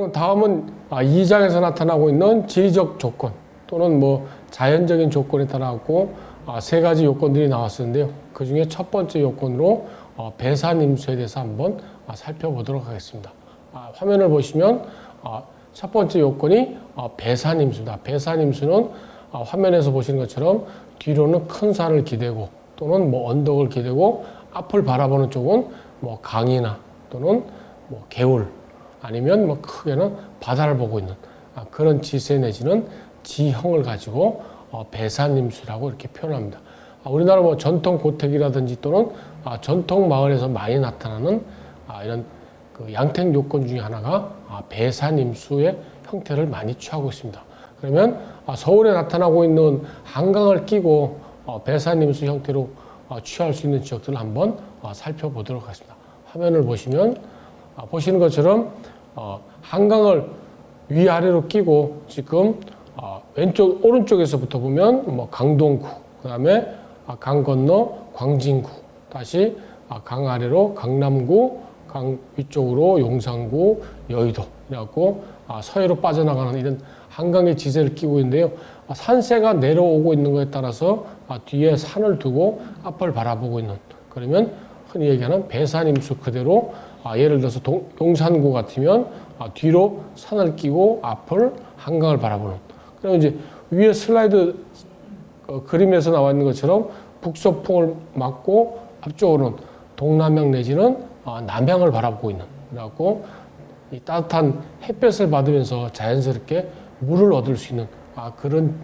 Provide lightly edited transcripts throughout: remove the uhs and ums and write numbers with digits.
그리고 다음은 2장에서 나타나고 있는 지리적 조건 또는 뭐 자연적인 조건에 따라 갖고 세 가지 요건들이 나왔었는데요. 그 중에 첫 번째 요건으로 배산임수에 대해서 한번 살펴보도록 하겠습니다. 화면을 보시면 첫 번째 요건이 배산임수다. 배산임수는 화면에서 보시는 것처럼 뒤로는 큰 산을 기대고 또는 뭐 언덕을 기대고 앞을 바라보는 쪽은 뭐 강이나 또는 뭐 개울 아니면 뭐 크게는 바다를 보고 있는 그런 지세 내지는 지형을 가지고 배산임수라고 이렇게 표현합니다. 우리나라 뭐 전통 고택이라든지 또는 전통 마을에서 많이 나타나는 이런 그 양택 요건 중에 하나가 배산임수의 형태를 많이 취하고 있습니다. 그러면 서울에 나타나고 있는 한강을 끼고 배산임수 형태로 취할 수 있는 지역들을 한번 살펴보도록 하겠습니다. 화면을 보시면 보시는 것처럼 한강을 위아래로 끼고 지금 왼쪽 오른쪽에서부터 보면 뭐 강동구, 그다음에 강 건너 광진구, 다시 강 아래로 강남구, 강 위쪽으로 용산구, 여의도 이래갖고 서해로 빠져나가는 이런 한강의 지세를 끼고 있는데요. 산세가 내려오고 있는 것에 따라서 뒤에 산을 두고 앞을 바라보고 있는, 그러면 흔히 얘기하는 배산임수 그대로 예를 들어서 용산구 같으면 뒤로 산을 끼고 앞을 한강을 바라보는, 그러면 이제 위에 슬라이드 그림에서 나와 있는 것처럼 북서풍을 맞고 앞쪽으로는 동남향 내지는 남향을 바라보고 있는, 그래갖고 이 따뜻한 햇볕을 받으면서 자연스럽게 물을 얻을 수 있는 그런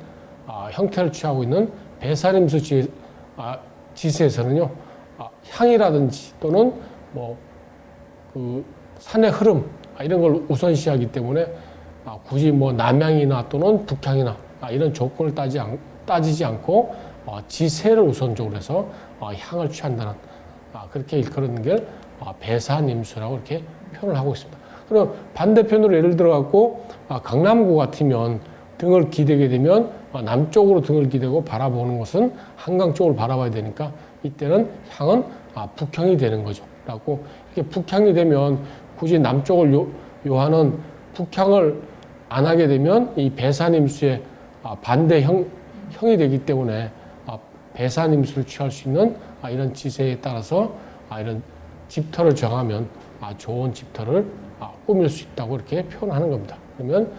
형태를 취하고 있는 배산임수 지세에서는요, 향이라든지 또는 뭐 그 산의 흐름 이런 걸 우선시하기 때문에 굳이 뭐 남향이나 또는 북향이나 이런 조건을 따지지 않고 지세를 우선적으로 해서 향을 취한다는 그렇게 일컬는 게 배산임수라고 이렇게 표현을 하고 있습니다. 그럼 반대편으로 예를 들어 갖고 강남구 같으면 등을 기대게 되면 남쪽으로 등을 기대고 바라보는 것은 한강 쪽을 바라봐야 되니까 이때는 향은 북향이 되는 거죠. 라고 이렇게 북향이 되면 굳이 남쪽을 요하는 북향을 안 하게 되면 이 배산임수의 반대 형이 되기 때문에 배산임수를 취할 수 있는 이런 지세에 따라서 이런 집터를 정하면 좋은 집터를 꾸밀 수 있다고 이렇게 표현하는 겁니다. 그러면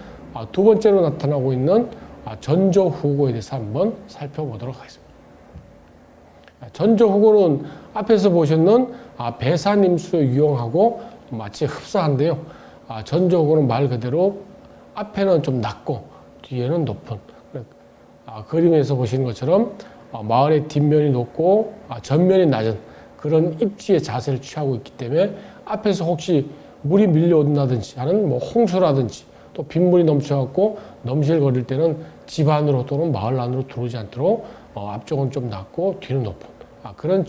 두 번째로 나타나고 있는 전조후고에 대해서 한번 살펴보도록 하겠습니다. 전조후고는 앞에서 보셨는 배산임수의 유형하고 마치 흡사한데요. 전조후고는 말 그대로 앞에는 좀 낮고 뒤에는 높은, 그림에서 보시는 것처럼 마을의 뒷면이 높고 전면이 낮은 그런 입지의 자세를 취하고 있기 때문에 앞에서 혹시 물이 밀려온다든지 하는 뭐 홍수라든지 또 빗물이 넘쳐갖고 넘실거릴 때는 집 안으로 또는 마을 안으로 들어오지 않도록 앞쪽은 좀 낮고 뒤는 높은 그런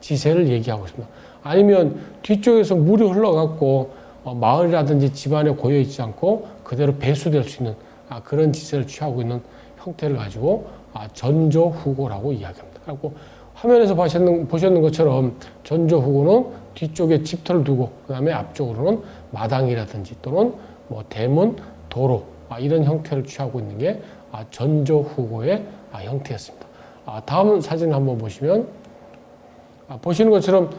지세를 얘기하고 있습니다. 아니면 뒤쪽에서 물이 흘러갖고 마을이라든지 집 안에 고여있지 않고 그대로 배수될 수 있는 그런 지세를 취하고 있는 형태를 가지고 전조후고라고 이야기합니다. 그리고 화면에서 보셨는 것처럼 전조후고는 뒤쪽에 집터를 두고 그 다음에 앞쪽으로는 마당이라든지 또는 뭐 대문, 도로 이런 형태를 취하고 있는 게 전조후고의 형태였습니다. 다음 사진을 한번 보시면 보시는 것처럼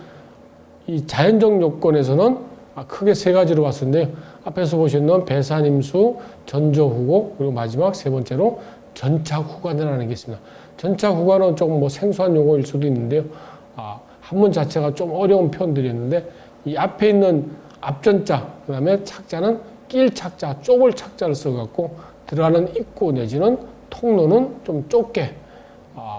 이 자연적 요건에서는 크게 세 가지로 봤었는데요. 앞에서 보시는 배산임수, 전조후고, 그리고 마지막 세 번째로 전착후관이라는 게 있습니다. 전착후관은 조금 뭐 생소한 용어일 수도 있는데요. 한문 자체가 좀 어려운 표현들이었는데 이 앞에 있는 앞전자, 그 다음에 착자는 낄 착자, 좁을 착자를 써갖고 들어가는 입구 내지는 통로는 좀 좁게,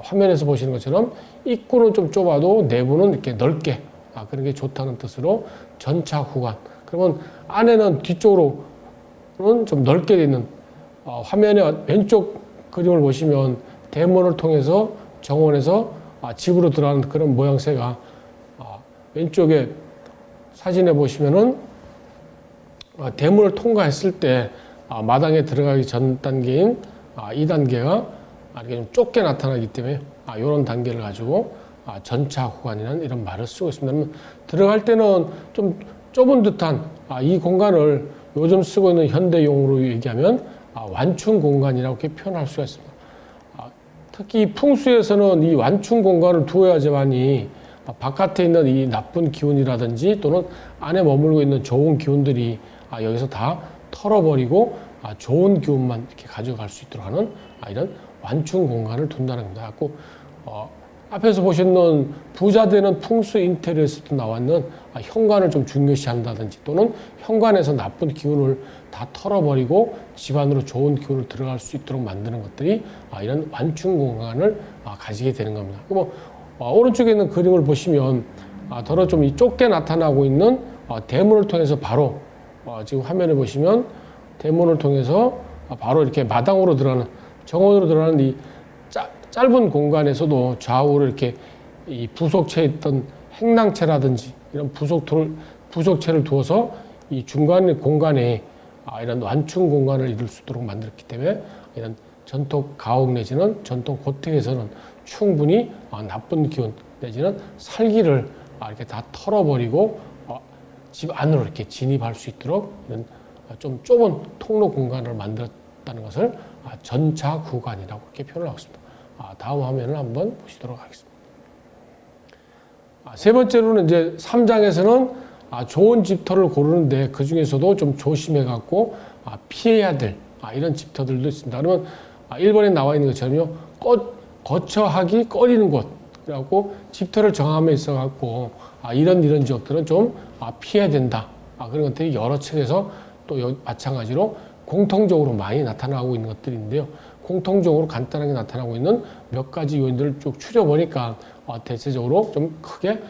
화면에서 보시는 것처럼 입구는 좀 좁아도 내부는 이렇게 넓게 그런 게 좋다는 뜻으로 전착후관. 그러면 안에는 뒤쪽으로는 좀 넓게 되는 화면의 왼쪽 그림을 보시면 대문을 통해서 정원에서 집으로 들어가는 그런 모양새가 왼쪽에 사진에 보시면은 대문을 통과했을 때 마당에 들어가기 전 단계인 2단계가 이렇게 좀 좁게 나타나기 때문에 이런 단계를 가지고 전착후관이라는 이런 말을 쓰고 있습니다. 들어갈 때는 좀 좁은 듯한 이 공간을 요즘 쓰고 있는 현대 용어로 얘기하면 완충 공간이라고 이렇게 표현할 수가 있습니다. 특히 풍수에서는 이 완충 공간을 두어야지만이 바깥에 있는 이 나쁜 기운이라든지 또는 안에 머물고 있는 좋은 기운들이 여기서 다 털어버리고 좋은 기운만 이렇게 가져갈 수 있도록 하는 이런 완충 공간을 둔다는 겁니다. 앞에서 보시는 부자 되는 풍수 인테리어에서도 나왔는 현관을 좀 중요시한다든지 또는 현관에서 나쁜 기운을 다 털어버리고 집 안으로 좋은 기운을 들어갈 수 있도록 만드는 것들이 이런 완충 공간을 가지게 되는 겁니다. 오른쪽에 있는 그림을 보시면 더러 좀 좁게 나타나고 있는 대문을 통해서 바로 지금 화면에 보시면 대문을 통해서 바로 이렇게 마당으로 들어가는 정원으로 들어가는 이 짧은 공간에서도 좌우로 이렇게 이 부속체에 있던 행랑체라든지 이런 부속체를 두어서 이 중간 공간에 이런 완충 공간을 이룰 수 있도록 만들었기 때문에 이런 전통 가옥 내지는 전통 고택에서는 충분히 나쁜 기운 내지는 살기를 이렇게 다 털어버리고 집 안으로 이렇게 진입할 수 있도록 이런 좀 좁은 통로 공간을 만들었다는 것을 전차 구간이라고 이렇게 표현을 하고 있습니다. 다음 화면을 한번 보시도록 하겠습니다. 세 번째로는 이제 3장에서는 좋은 집터를 고르는데 그 중에서도 좀 조심해 갖고 피해야 될 이런 집터들도 있습니다. 그러면 1번에 나와 있는 것처럼요, 거처하기 꺼리는 곳이라고 집터를 정함에 있어 갖고 이런 지역들은 좀 피해야 된다. 그런 것들이 여러 책에서 또 마찬가지로 공통적으로 많이 나타나고 있는 것들인데요. 공통적으로 간단하게 나타나고 있는 몇 가지 요인들을 쭉 추려보니까 대체적으로 좀 크게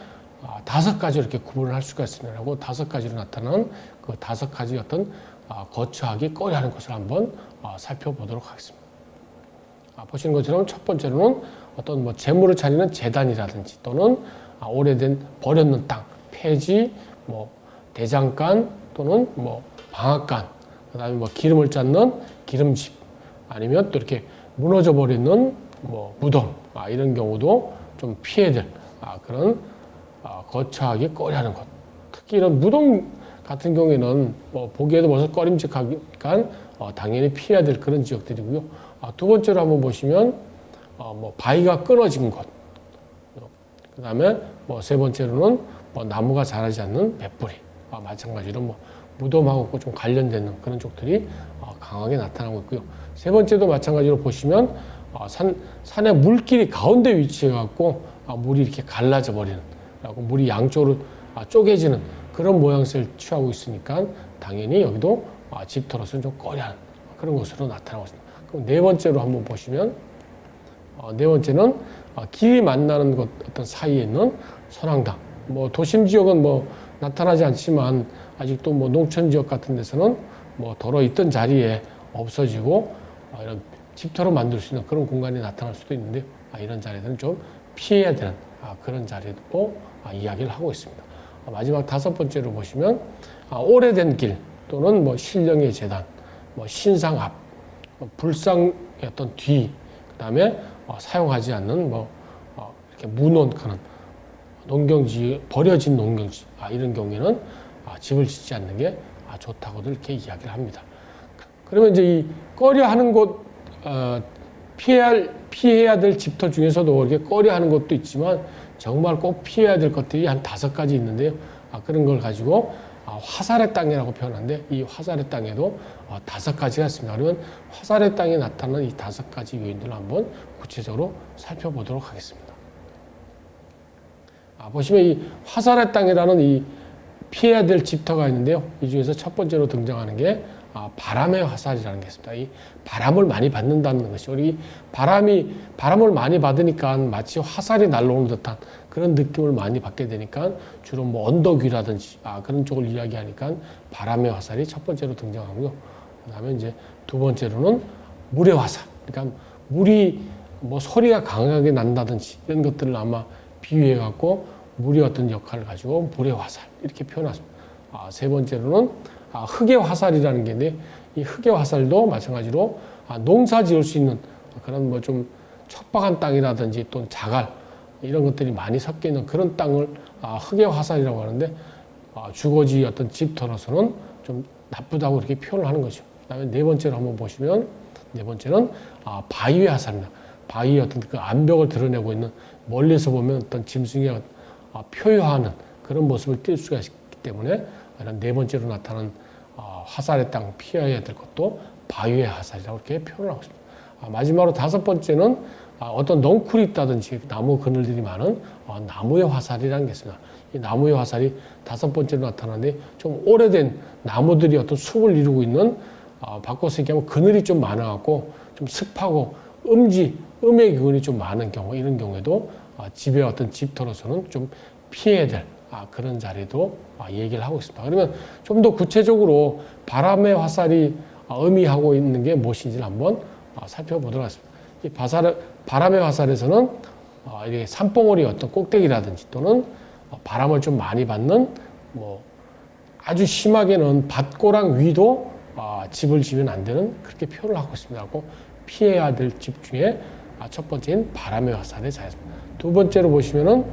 5가지로 이렇게 구분을 할 수가 있습니다. 그리고 5가지로 나타나는 그 5가지 어떤 거처하기 꺼려하는 것을 한번 살펴보도록 하겠습니다. 보시는 것처럼 첫 번째로는 어떤 뭐 재물을 차리는 재단이라든지 또는 오래된 버렸는 땅, 폐지, 뭐 대장간 또는 뭐 방앗간, 그다음에 뭐 기름을 짰는 기름집, 아니면 또 이렇게 무너져 버리는 뭐 무덤, 이런 경우도 좀 피해야 될 그런 거처하기 꺼려하는 것. 특히 이런 무덤 같은 경우에는 뭐 보기에도 벌써 꺼림직하니까 당연히 피해야 될 그런 지역들이고요. 두 번째로 한번 보시면 뭐 바위가 끊어진 곳. 그다음에 뭐 세 번째로는 뭐 나무가 자라지 않는 뱃뿌리. 마찬가지로 뭐 무덤하고 좀 관련되는 그런 쪽들이 강하게 나타나고 있고요. 세 번째도 마찬가지로 보시면 산의 물길이 가운데 위치해 갖고 물이 이렇게 갈라져 버리는, 물이 양쪽으로 쪼개지는 그런 모양새를 취하고 있으니까 당연히 여기도 집터로서는 좀 꺼려하는 그런 것으로 나타나고 있습니다. 그럼 네 번째로 한번 보시면 네 번째는 길이 만나는 곳 어떤 사이에 있는 선앙당. 뭐 도심 지역은 뭐 나타나지 않지만 아직도 뭐 농촌 지역 같은 데서는 뭐 덜어 있던 자리에 없어지고 이런 집터로 만들 수 있는 그런 공간이 나타날 수도 있는데 이런 자리들은 좀 피해야 되는 그런 자리도 이야기를 하고 있습니다. 마지막 5번째로 보시면 오래된 길 또는 뭐 신령의 재단, 뭐 신상 앞, 불상의 어떤 뒤, 그다음에 사용하지 않는 뭐 이렇게 무논하는 농경지, 버려진 농경지, 이런 경우에는 집을 짓지 않는 게 좋다고들 이렇게 이야기를 합니다. 그러면 이제 이 꺼려하는 곳, 피해야 될 집터 중에서도 이렇게 꺼려하는 것도 있지만 정말 꼭 피해야 될 것들이 한 5가지 있는데요. 그런 걸 가지고 화살의 땅이라고 표현하는데 이 화살의 땅에도 5가지가 있습니다. 그러면 화살의 땅에 나타나는 이 5가지 요인들을 한번 구체적으로 살펴보도록 하겠습니다. 보시면 이 화살의 땅이라는 이 피해야 될 집터가 있는데요. 이 중에서 첫 번째로 등장하는 게 바람의 화살이라는 게 있습니다. 이 바람을 많이 받는다는 것이, 우리 바람을 많이 받으니까 마치 화살이 날아오는 듯한 그런 느낌을 많이 받게 되니까 주로 뭐 언덕 위라든지 그런 쪽을 이야기하니까 바람의 화살이 첫 번째로 등장하고요. 그다음에 이제 두 번째로는 물의 화살. 그러니까 물이 뭐 소리가 강하게 난다든지 이런 것들을 아마 비유해 갖고 물이 어떤 역할을 가지고 물의 화살 이렇게 표현하십니다. 세 번째로는 흙의 화살이라는 게 있는데 이 흙의 화살도 마찬가지로 농사 지을 수 있는 그런 뭐 좀 척박한 땅이라든지 또 자갈 이런 것들이 많이 섞여 있는 그런 땅을 흙의 화살이라고 하는데 주거지 어떤 집터로서는 좀 나쁘다고 이렇게 표현을 하는 거죠. 그다음에 네 번째로 한번 보시면 네 번째는 바위의 화살입니다. 바위의 어떤 그 암벽을 드러내고 있는 멀리서 보면 어떤 짐승이 표효하는 그런 모습을 띌 수가 있기 때문에 이런 네 번째로 나타나는 화살의 땅 피해야 될 것도 바위의 화살이라고 이렇게 표현을 하고 있습니다. 마지막으로 다섯 번째는 어떤 넝쿨이 있다든지 나무 그늘들이 많은 나무의 화살이라는 게 있습니다. 이 나무의 화살이 다섯 번째로 나타나는데 좀 오래된 나무들이 어떤 숲을 이루고 있는 바꿔서 얘기하면 그늘이 좀 많아갖고 좀 습하고 음의 기운이 좀 많은 경우 이런 경우에도 집의 어떤 집터로서는 좀 피해야 될 그런 자리도 얘기를 하고 있습니다. 그러면 좀 더 구체적으로 바람의 화살이 의미하고 있는 게 무엇인지를 한번 살펴보도록 하겠습니다. 이 바람의 화살에서는 이렇게 산봉우리 어떤 꼭대기라든지 또는 바람을 좀 많이 받는 뭐 아주 심하게는 밭고랑 위도 집을 지면 안 되는 그렇게 표현을 하고 있습니다. 하고 피해야 될 집 중에 첫 번째인 바람의 화살의 자였습니다. 두 번째로 보시면은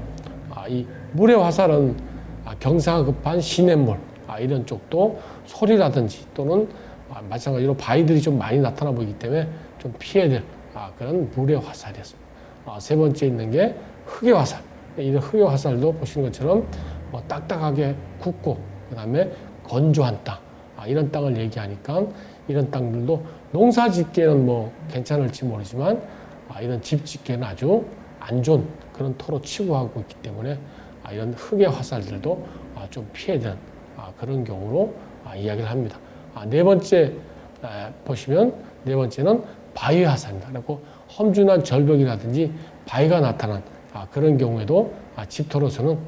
이 물의 화살은 경사가 급한 시냇물 이런 쪽도 소리라든지 또는 마찬가지로 바위들이 좀 많이 나타나 보이기 때문에 좀 피해야 될 그런 물의 화살이었습니다. 세 번째 있는 게 흙의 화살. 이런 흙의 화살도 보시는 것처럼 딱딱하게 굳고 그 다음에 건조한 땅 이런 땅을 얘기하니까 이런 땅들도 농사 짓기에는 뭐 괜찮을지 모르지만 이런 집 짓기에는 아주 안 좋은 그런 토로 치부하고 있기 때문에 이런 흙의 화살들도 좀 피해야 되는 그런 경우로 이야기를 합니다. 네 번째 보시면 네 번째는 바위 화살입니다. 그리고 험준한 절벽이라든지 바위가 나타난 그런 경우에도 집터로서는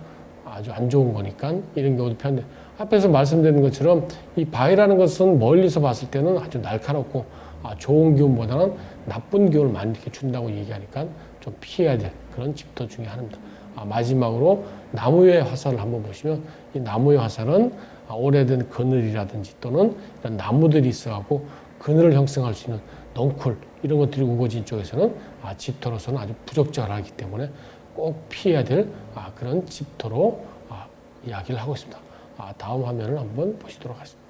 아주 안 좋은 거니까 이런 경우도 편해. 앞에서 말씀드린 것처럼 이 바위라는 것은 멀리서 봤을 때는 아주 날카롭고 좋은 기운보다는 나쁜 기운을 많이 이렇게 준다고 얘기하니까 좀 피해야 될 그런 집터 중에 하나입니다. 마지막으로 나무의 화살을 한번 보시면 이 나무의 화살은 오래된 그늘이라든지 또는 이런 나무들이 있어갖고 그늘을 형성할 수 있는 넝쿨 이런 것들이 우거진 쪽에서는 집터로서는 아주 부적절하기 때문에 꼭 피해야 될 그런 집터로 이야기를 하고 있습니다. 다음 화면을 한번 보시도록 하겠습니다.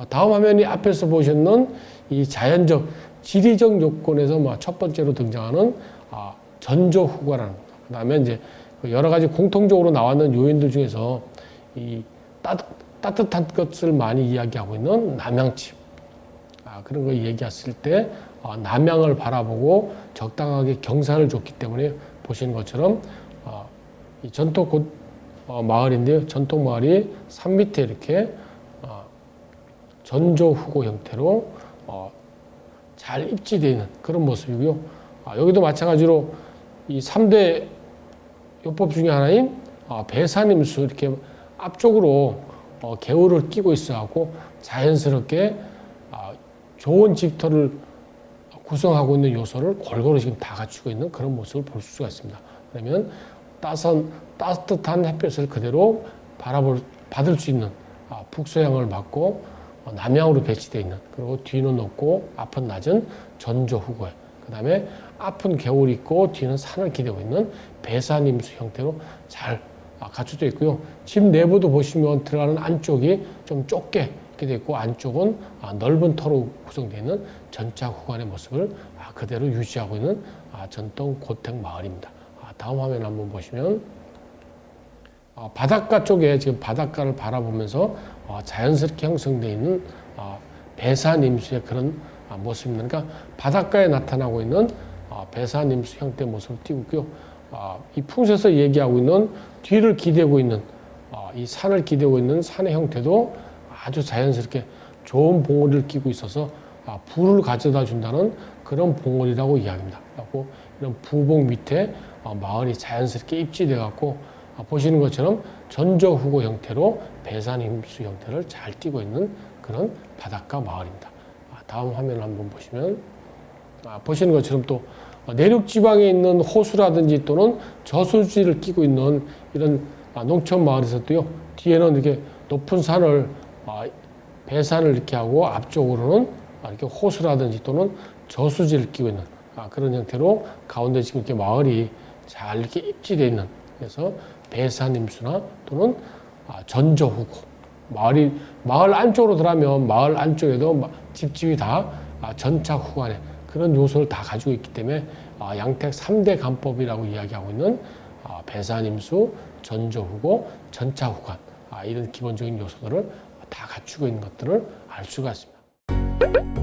다음 화면이 앞에서 보셨는 이 자연적 지리적 요건에서 첫 번째로 등장하는 전조후과라는 그 다음에 이제 여러 가지 공통적으로 나왔는 요인들 중에서 이 따뜻한 것을 많이 이야기하고 있는 남양집 그런 거 얘기했을 때 남양을 바라보고 적당하게 경사를 줬기 때문에 보시는 것처럼 이 전통 마을인데요. 전통 마을이 산 밑에 이렇게 전조후고 형태로 잘 입지되어 있는 그런 모습이고요. 여기도 마찬가지로 이 3대 요법 중에 하나인 배산임수 이렇게 앞쪽으로 개울을 끼고 있어갖고 자연스럽게 좋은 집터를 구성하고 있는 요소를 골고루 지금 다 갖추고 있는 그런 모습을 볼 수가 있습니다. 그러면 따뜻한 햇볕을 그대로 받을 수 있는 북서향을 받고 남향으로 배치되어 있는 그리고 뒤는 높고 앞은 낮은 전조후고에 그 다음에 앞은 개울이 있고 뒤는 산을 기대고 있는 배산임수 형태로 잘 갖춰져 있고요. 집 내부도 보시면 들어가는 안쪽이 좀 좁게 이렇게 되어 있고 안쪽은 넓은 터로 구성되어 있는 전착후관의 모습을 그대로 유지하고 있는 전통 고택 마을입니다. 다음 화면 한번 보시면 바닷가 쪽에 지금 바닷가를 바라보면서 자연스럽게 형성되어 있는 배산임수의 그런 모습입니다. 그러니까 바닷가에 나타나고 있는 배산임수 형태의 모습을 띄고 있고요. 이 풍수에서 얘기하고 있는 뒤를 기대고 있는 이 산을 기대고 있는 산의 형태도 아주 자연스럽게 좋은 봉우리를 끼고 있어서 부를 가져다 준다는 그런 봉우리라고 이야기합니다. 그래서 이런 부봉 밑에 마을이 자연스럽게 입지돼 갖고 보시는 것처럼 전저후고 형태로 배산임수 형태를 잘 띄고 있는 그런 바닷가 마을입니다. 다음 화면을 한번 보시면 보시는 것처럼 또 내륙 지방에 있는 호수라든지 또는 저수지를 끼고 있는 이런 농촌 마을에서도요. 뒤에는 이렇게 높은 산을 배산을 이렇게 하고 앞쪽으로는 이렇게 호수라든지 또는 저수지를 끼고 있는 그런 형태로 가운데 지금 이렇게 마을이 잘 이렇게 입지되어 있는 그래서 배산임수나 또는 전저후고 마을 안쪽으로 들어가면 마을 안쪽에도 집집이 다 전착 후관에 그런 요소를 다 가지고 있기 때문에 양택 3대 간법이라고 이야기하고 있는 배산임수, 전조후고, 전차후관 이런 기본적인 요소들을 다 갖추고 있는 것들을 알 수가 있습니다.